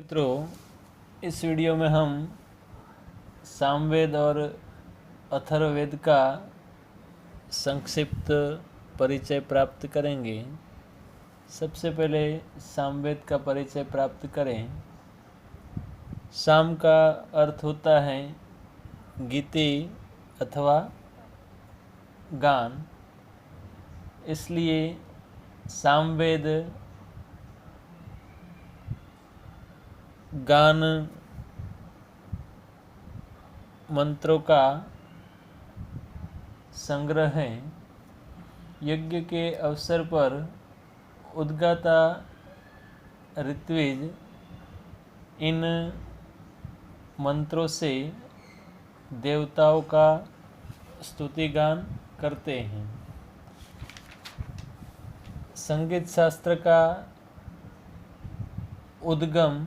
मित्रों, इस वीडियो में हम सामवेद और अथर्ववेद का संक्षिप्त परिचय प्राप्त करेंगे। सबसे पहले सामवेद का परिचय प्राप्त करें। साम का अर्थ होता है गीति अथवा गान, इसलिए सामवेद गान मंत्रों का संग्रह है। यज्ञ के अवसर पर उद्गाता ऋत्विज इन मंत्रों से देवताओं का स्तुति गान करते हैं। संगीत शास्त्र का उद्गम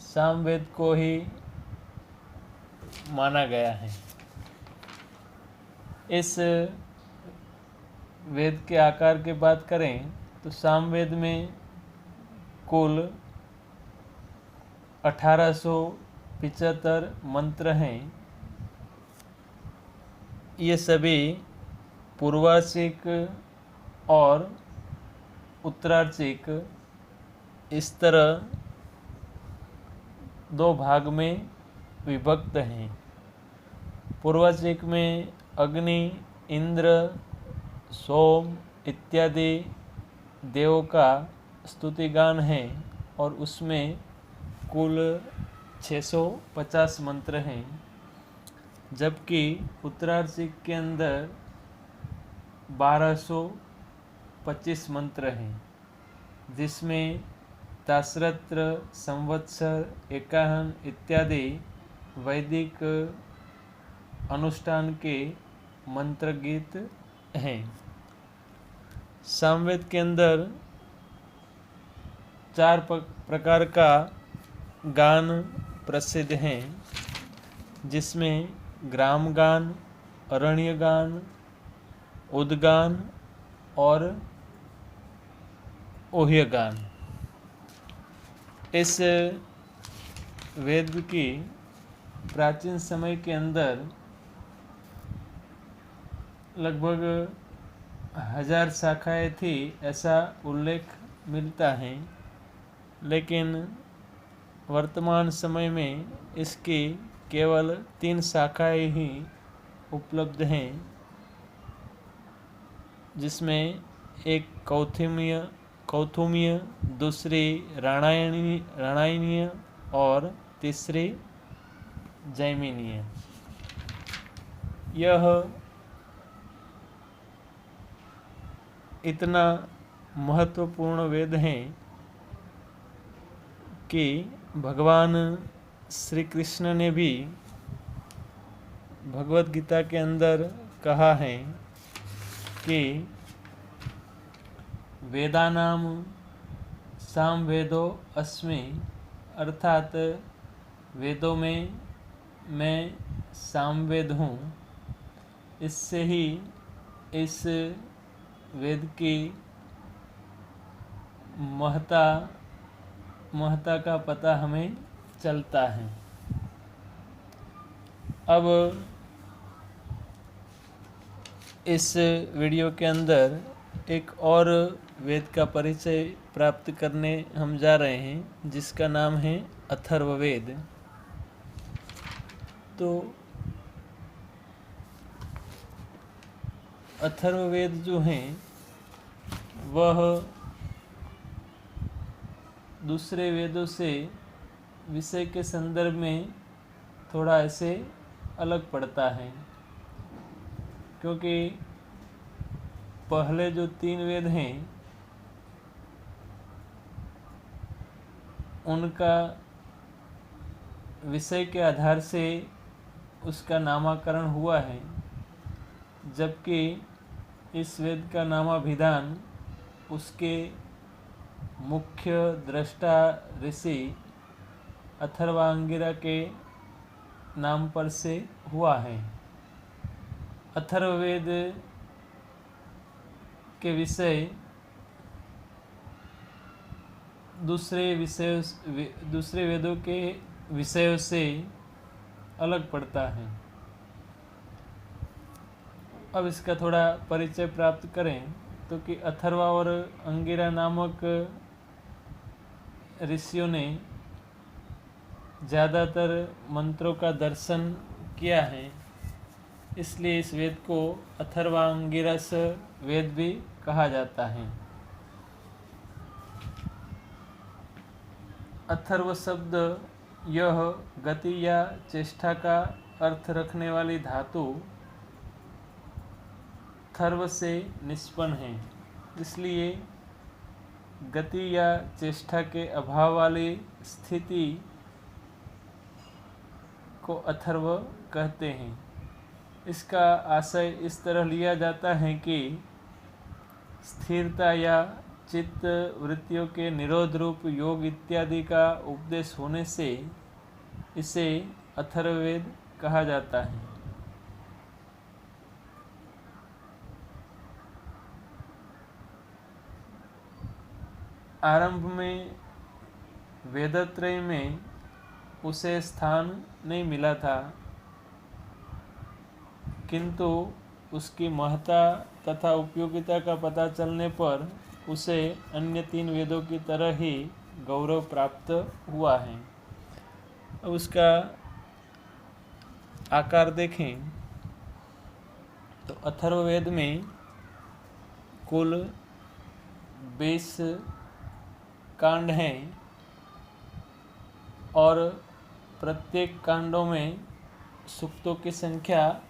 सामवेद को ही माना गया है। इस वेद के आकार की बात करें तो सामवेद में कुल 1875 मंत्र हैं। ये सभी पूर्वार्चिक और उत्तरार्चिक इस तरह दो भाग में विभक्त हैं। पूर्वार्चिक में अग्नि, इंद्र, सोम इत्यादि देवों का स्तुतिगान है और उसमें कुल 650 मंत्र हैं। जबकि उत्तरार्चिक के अंदर 1225 मंत्र हैं, जिसमें तास्रत्र, संवत्सर, एकाहन इत्यादि वैदिक अनुष्ठान के मंत्र गीत हैं। सामवेद के अंदर 4 प्रकार का गान प्रसिद्ध हैं, जिसमें ग्राम गान, अरण्य गान, उद्गान और ओह्य गान। इस वेद की प्राचीन समय के अंदर लगभग 1000 शाखाएं थी, ऐसा उल्लेख मिलता है। लेकिन वर्तमान समय में इसकी केवल 3 शाखाएं ही उपलब्ध हैं, जिसमें एक कौथुमीय, दूसरी राणायणीय और तीसरी जैमिनीय। यह इतना महत्वपूर्ण वेद है कि भगवान श्री कृष्ण ने भी भगवद गीता के अंदर कहा है कि वेदानाम सामवेदो अस्मि, अर्थात वेदों में मैं सामवेद हूँ। इससे ही इस वेद की महत्ता का पता हमें चलता है। अब इस वीडियो के अंदर एक और वेद का परिचय प्राप्त करने हम जा रहे हैं, जिसका नाम है अथर्ववेद। तो अथर्ववेद जो हैं वह दूसरे वेदों से विषय के संदर्भ में थोड़ा ऐसे अलग पड़ता है, क्योंकि पहले जो 3 वेद हैं उनका विषय के आधार से उसका नामकरण हुआ है, जबकि इस वेद का नामाभिधान उसके मुख्य दृष्टा ऋषि अथर्वांगिरा के नाम पर से हुआ है। अथर्ववेद के विषय दूसरे वेदों के विषयों से अलग पड़ता है। अब इसका थोड़ा परिचय प्राप्त करें तो कि अथर्वा और अंगिरा नामक ऋषियों ने ज़्यादातर मंत्रों का दर्शन किया है, इसलिए इस वेद को अथर्वांगिरस वेद भी कहा जाता है। अथर्व शब्द यह गति या चेष्टा का अर्थ रखने वाली धातु थर्व से निष्पन्न है, इसलिए गति या चेष्टा के अभाव वाली स्थिति को अथर्व कहते हैं। इसका आशय इस तरह लिया जाता है कि स्थिरता या चित्त वृत्तियों के निरोध रूप योग इत्यादि का उपदेश होने से इसे अथर्ववेद कहा जाता है। आरंभ में वेदत्रय में उसे स्थान नहीं मिला था, किंतु उसकी महत्ता तथा उपयोगिता का पता चलने पर उसे अन्य 3 वेदों की तरह ही गौरव प्राप्त हुआ है। अब उसका आकार देखें तो अथर्ववेद में कुल 20 कांड हैं और प्रत्येक कांडों में सूक्तों की संख्या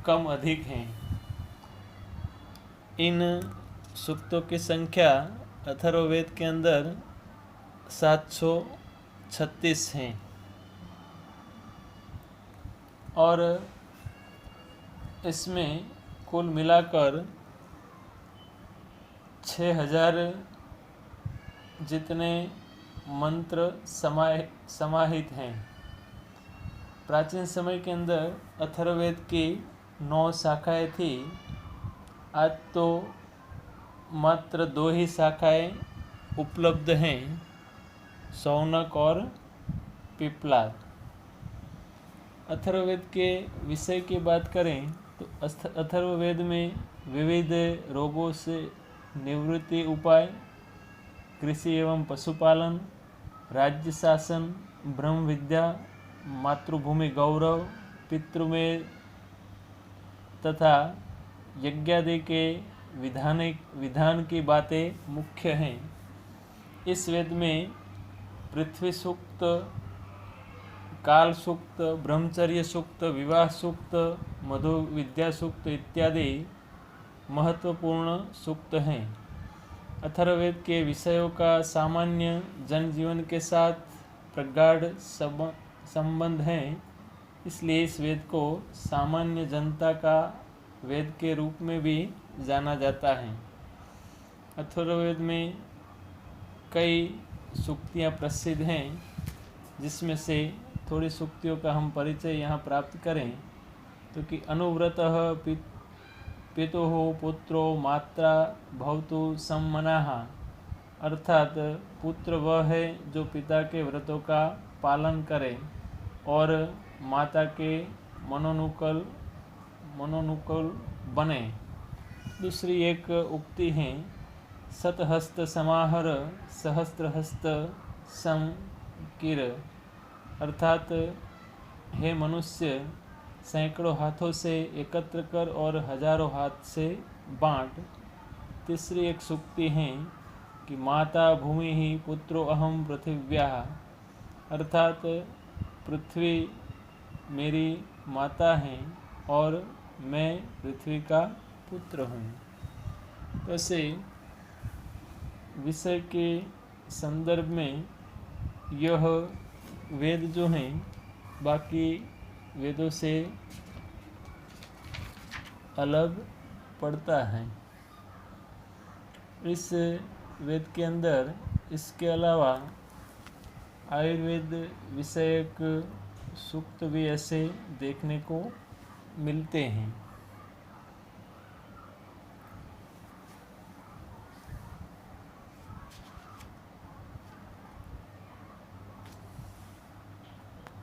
कम अधिक हैं। इन सूक्तों की संख्या अथर्ववेद के अंदर 736 हैं और इसमें कुल मिलाकर 6000 जितने मंत्र समाहित हैं। प्राचीन समय के अंदर अथर्ववेद की 9 शाखाएं थी, आज तो मात्र 2 ही शाखाएं उपलब्ध हैं, शौनक और पिप्लाद। अथर्ववेद के विषय की बात करें तो अथर्ववेद में विविध रोगों से निवृत्ति उपाय, कृषि एवं पशुपालन, राज्य शासन, ब्रह्म विद्या, मातृभूमि गौरव, पितृमेध तथा यज्ञादि के विधान की बातें मुख्य हैं। इस वेद में पृथ्वी सूक्त, काल सूक्त, ब्रह्मचर्य सूक्त, विवाह सूक्त, मधु विद्या सूक्त इत्यादि महत्वपूर्ण सूक्त हैं। अथर्ववेद के विषयों का सामान्य जनजीवन के साथ प्रगाढ़ संबंध है, इसलिए इस वेद को सामान्य जनता का वेद के रूप में भी जाना जाता है। अथर्ववेद में कई सूक्तियाँ प्रसिद्ध हैं, जिसमें से थोड़ी सूक्तियों का हम परिचय यहाँ प्राप्त करें तो कि अनुव्रतः पितुः पुत्रो मात्रा भवतु सम्मनाः, अर्थात पुत्र वह है जो पिता के व्रतों का पालन करे और माता के मनोनुकूल बने। दूसरी एक उक्ति है, शतहस्त समाहर सहस्त्रहस्त समकिर, अर्थात हे मनुष्य सैकड़ों हाथों से एकत्र कर और हजारों हाथ से बांट। तीसरी एक सूक्ति है कि माता भूमि ही पुत्रो अहम पृथिव्याः, अर्थात पृथ्वी मेरी माता है और मैं पृथ्वी का पुत्र हूँ। तो ऐसे विषय के संदर्भ में यह वेद जो हैं बाकी वेदों से अलग पड़ता है। इस वेद के अंदर इसके अलावा आयुर्वेद विषयक सूक्त भी ऐसे देखने को मिलते हैं।